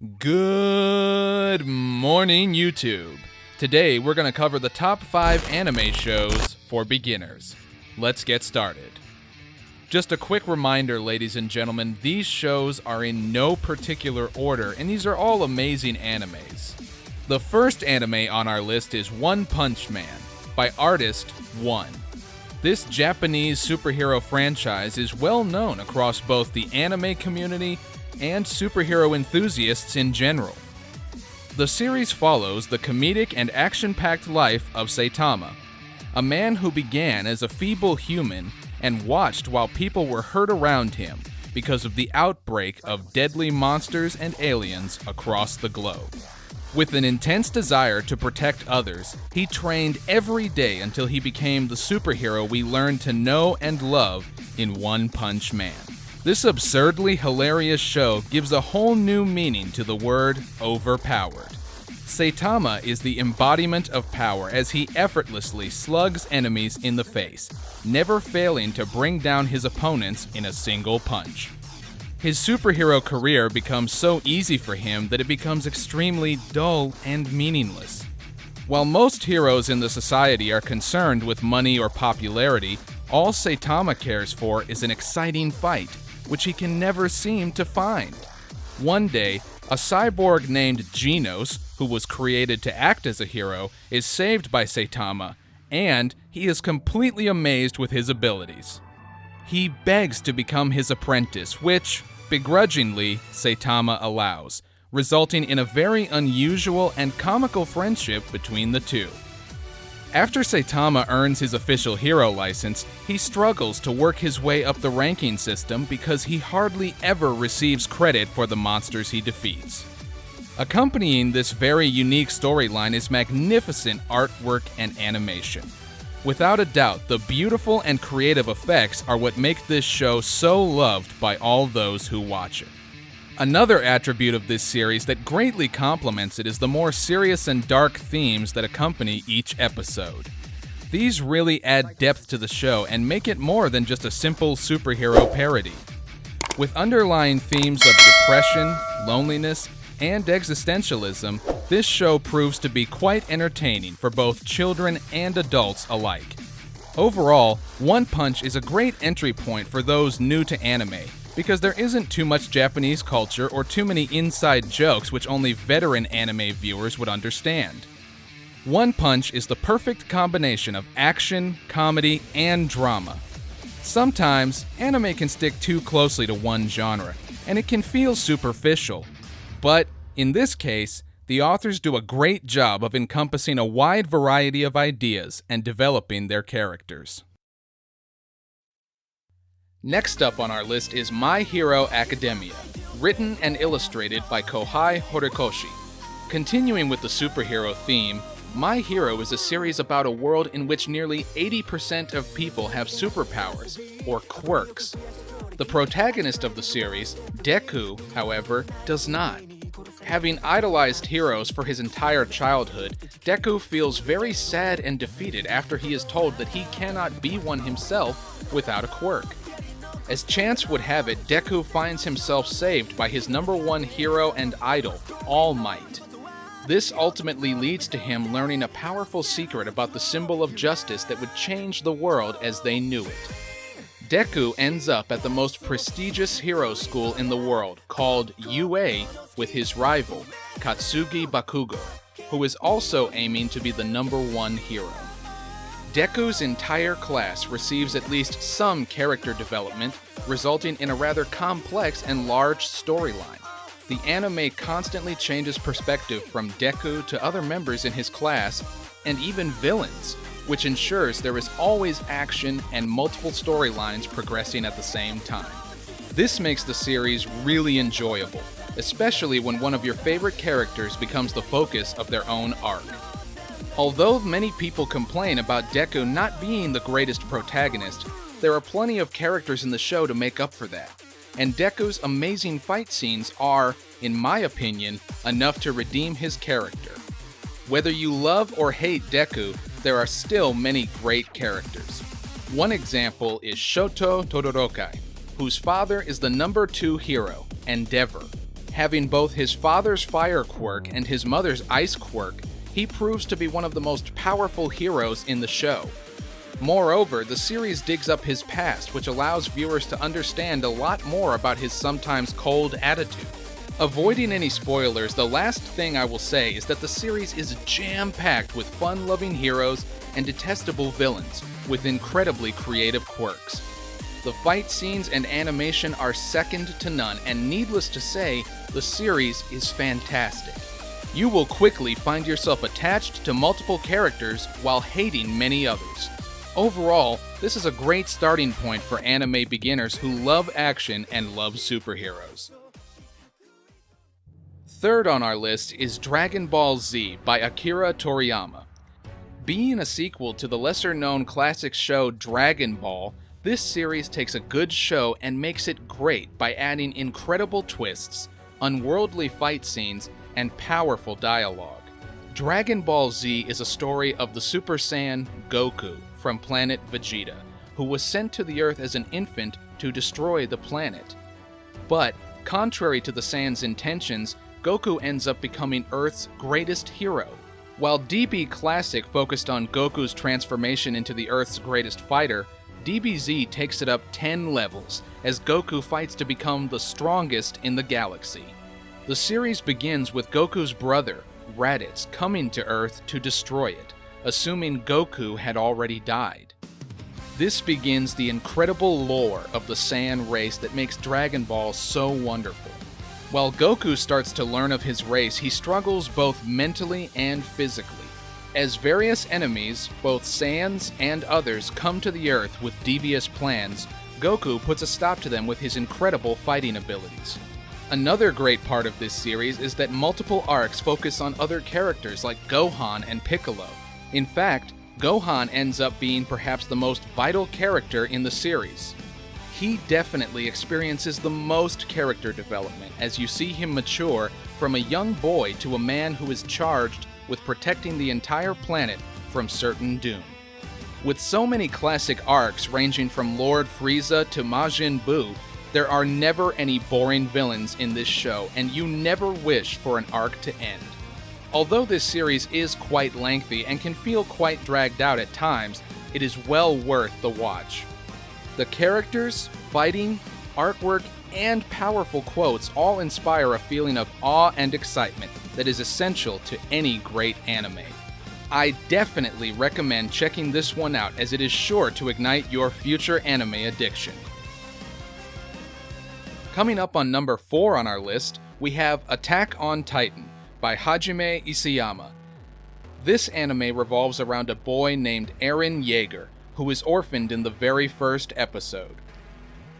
Good morning, YouTube. Today, we're going to cover the top 5 anime shows for beginners. Let's get started. Just a quick reminder, ladies and gentlemen, these shows are in no particular order, and these are all amazing animes. The first anime on our list is One Punch Man, by artist One. This Japanese superhero franchise is well known across both the anime community and superhero enthusiasts in general. The series follows the comedic and action-packed life of Saitama, a man who began as a feeble human and watched while people were hurt around him because of the outbreak of deadly monsters and aliens across the globe. With an intense desire to protect others, he trained every day until he became the superhero we learned to know and love in One Punch Man. This absurdly hilarious show gives a whole new meaning to the word overpowered. Saitama is the embodiment of power as he effortlessly slugs enemies in the face, never failing to bring down his opponents in a single punch. His superhero career becomes so easy for him that it becomes extremely dull and meaningless. While most heroes in the society are concerned with money or popularity, all Saitama cares for is an exciting fight, which he can never seem to find. One day, a cyborg named Genos, who was created to act as a hero, is saved by Saitama, and he is completely amazed with his abilities. He begs to become his apprentice, which, begrudgingly, Saitama allows, resulting in a very unusual and comical friendship between the two. After Saitama earns his official hero license, he struggles to work his way up the ranking system because he hardly ever receives credit for the monsters he defeats. Accompanying this very unique storyline is magnificent artwork and animation. Without a doubt, the beautiful and creative effects are what make this show so loved by all those who watch it. Another attribute of this series that greatly complements it is the more serious and dark themes that accompany each episode. These really add depth to the show and make it more than just a simple superhero parody. With underlying themes of depression, loneliness, and existentialism, this show proves to be quite entertaining for both children and adults alike. Overall, One Punch is a great entry point for those new to anime, because there isn't too much Japanese culture or too many inside jokes which only veteran anime viewers would understand. One Punch is the perfect combination of action, comedy, and drama. Sometimes, anime can stick too closely to one genre, and it can feel superficial. But, in this case, the authors do a great job of encompassing a wide variety of ideas and developing their characters. Next up on our list is My Hero Academia, written and illustrated by Kohei Horikoshi. Continuing with the superhero theme, My Hero is a series about a world in which nearly 80% of people have superpowers, or quirks. The protagonist of the series, Deku, however, does not. Having idolized heroes for his entire childhood, Deku feels very sad and defeated after he is told that he cannot be one himself without a quirk. As chance would have it, Deku finds himself saved by his number one hero and idol, All Might. This ultimately leads to him learning a powerful secret about the symbol of justice that would change the world as they knew it. Deku ends up at the most prestigious hero school in the world, called UA, with his rival, Katsugi Bakugo, who is also aiming to be the number one hero. Deku's entire class receives at least some character development, resulting in a rather complex and large storyline. The anime constantly changes perspective from Deku to other members in his class, and even villains, which ensures there is always action and multiple storylines progressing at the same time. This makes the series really enjoyable, especially when one of your favorite characters becomes the focus of their own arc. Although many people complain about Deku not being the greatest protagonist, there are plenty of characters in the show to make up for that, and Deku's amazing fight scenes are, in my opinion, enough to redeem his character. Whether you love or hate Deku, there are still many great characters. One example is Shoto Todoroki, whose father is the number 2 hero, Endeavor. Having both his father's fire quirk and his mother's ice quirk, he proves to be one of the most powerful heroes in the show. Moreover, the series digs up his past, which allows viewers to understand a lot more about his sometimes cold attitude. Avoiding any spoilers, the last thing I will say is that the series is jam-packed with fun-loving heroes and detestable villains, with incredibly creative quirks. The fight scenes and animation are second to none, and needless to say, the series is fantastic. You will quickly find yourself attached to multiple characters while hating many others. Overall, this is a great starting point for anime beginners who love action and love superheroes. Third on our list is Dragon Ball Z by Akira Toriyama. Being a sequel to the lesser-known classic show Dragon Ball, this series takes a good show and makes it great by adding incredible twists, unworldly fight scenes, and powerful dialogue. Dragon Ball Z is a story of the Super Saiyan Goku from planet Vegeta, who was sent to the Earth as an infant to destroy the planet. But, contrary to the Saiyan's intentions, Goku ends up becoming Earth's greatest hero. While DB Classic focused on Goku's transformation into the Earth's greatest fighter, DBZ takes it up 10 levels as Goku fights to become the strongest in the galaxy. The series begins with Goku's brother, Raditz, coming to Earth to destroy it, assuming Goku had already died. This begins the incredible lore of the Saiyan race that makes Dragon Ball so wonderful. While Goku starts to learn of his race, he struggles both mentally and physically. As various enemies, both Saiyans and others, come to the Earth with devious plans, Goku puts a stop to them with his incredible fighting abilities. Another great part of this series is that multiple arcs focus on other characters like Gohan and Piccolo. In fact, Gohan ends up being perhaps the most vital character in the series. He definitely experiences the most character development as you see him mature from a young boy to a man who is charged with protecting the entire planet from certain doom. With so many classic arcs ranging from Lord Frieza to Majin Buu, there are never any boring villains in this show, and you never wish for an arc to end. Although this series is quite lengthy and can feel quite dragged out at times, it is well worth the watch. The characters, fighting, artwork, and powerful quotes all inspire a feeling of awe and excitement that is essential to any great anime. I definitely recommend checking this one out as it is sure to ignite your future anime addiction. Coming up on number 4 on our list, we have Attack on Titan by Hajime Isayama. This anime revolves around a boy named Eren Yeager, who is orphaned in the very first episode.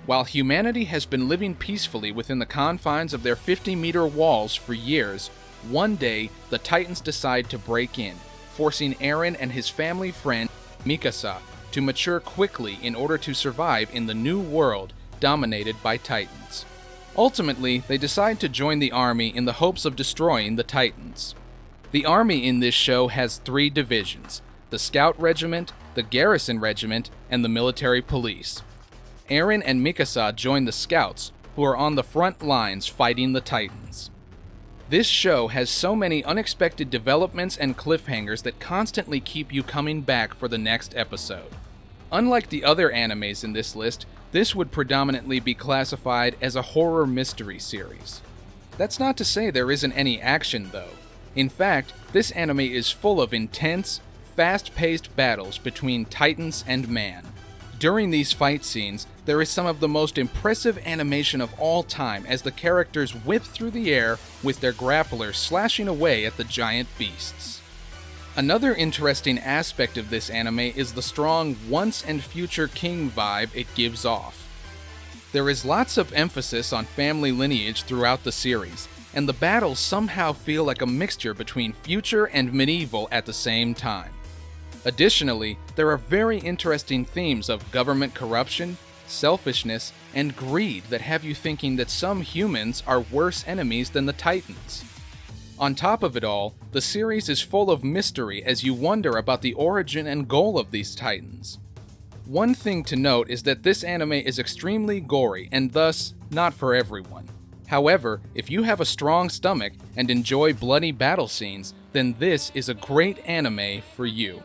While humanity has been living peacefully within the confines of their 50-meter walls for years, one day the Titans decide to break in, forcing Eren and his family friend, Mikasa, to mature quickly in order to survive in the new world dominated by Titans. Ultimately, they decide to join the army in the hopes of destroying the Titans. The army in this show has 3 divisions: the Scout Regiment, the Garrison Regiment, and the Military Police. Eren and Mikasa join the Scouts, who are on the front lines fighting the Titans. This show has so many unexpected developments and cliffhangers that constantly keep you coming back for the next episode. Unlike the other animes in this list, this would predominantly be classified as a horror mystery series. That's not to say there isn't any action, though. In fact, this anime is full of intense, fast-paced battles between Titans and man. During these fight scenes, there is some of the most impressive animation of all time as the characters whip through the air with their grapplers slashing away at the giant beasts. Another interesting aspect of this anime is the strong once and future king vibe it gives off. There is lots of emphasis on family lineage throughout the series, and the battles somehow feel like a mixture between future and medieval at the same time. Additionally, there are very interesting themes of government corruption, selfishness, and greed that have you thinking that some humans are worse enemies than the Titans. On top of it all, the series is full of mystery as you wonder about the origin and goal of these Titans. One thing to note is that this anime is extremely gory and thus not for everyone. However, if you have a strong stomach and enjoy bloody battle scenes, then this is a great anime for you.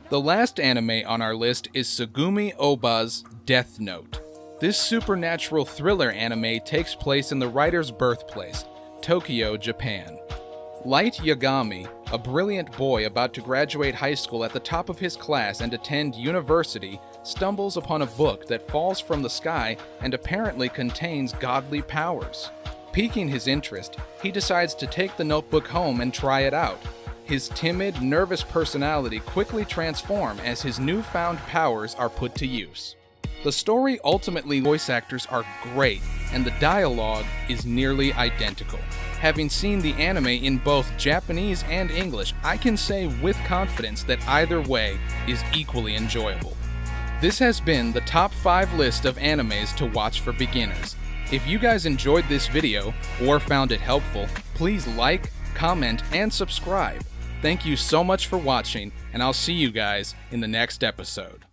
The last anime on our list is Tsugumi Oba's Death Note. This supernatural thriller anime takes place in the writer's birthplace, Tokyo, Japan. Light Yagami, a brilliant boy about to graduate high school at the top of his class and attend university, stumbles upon a book that falls from the sky and apparently contains godly powers. Piquing his interest, he decides to take the notebook home and try it out. His timid, nervous personality quickly transforms as his newfound powers are put to use. The story ultimately voice actors are great, and the dialogue is nearly identical. Having seen the anime in both Japanese and English, I can say with confidence that either way is equally enjoyable. This has been the top 5 list of animes to watch for beginners. If you guys enjoyed this video or found it helpful, please like, comment, and subscribe. Thank you so much for watching, and I'll see you guys in the next episode.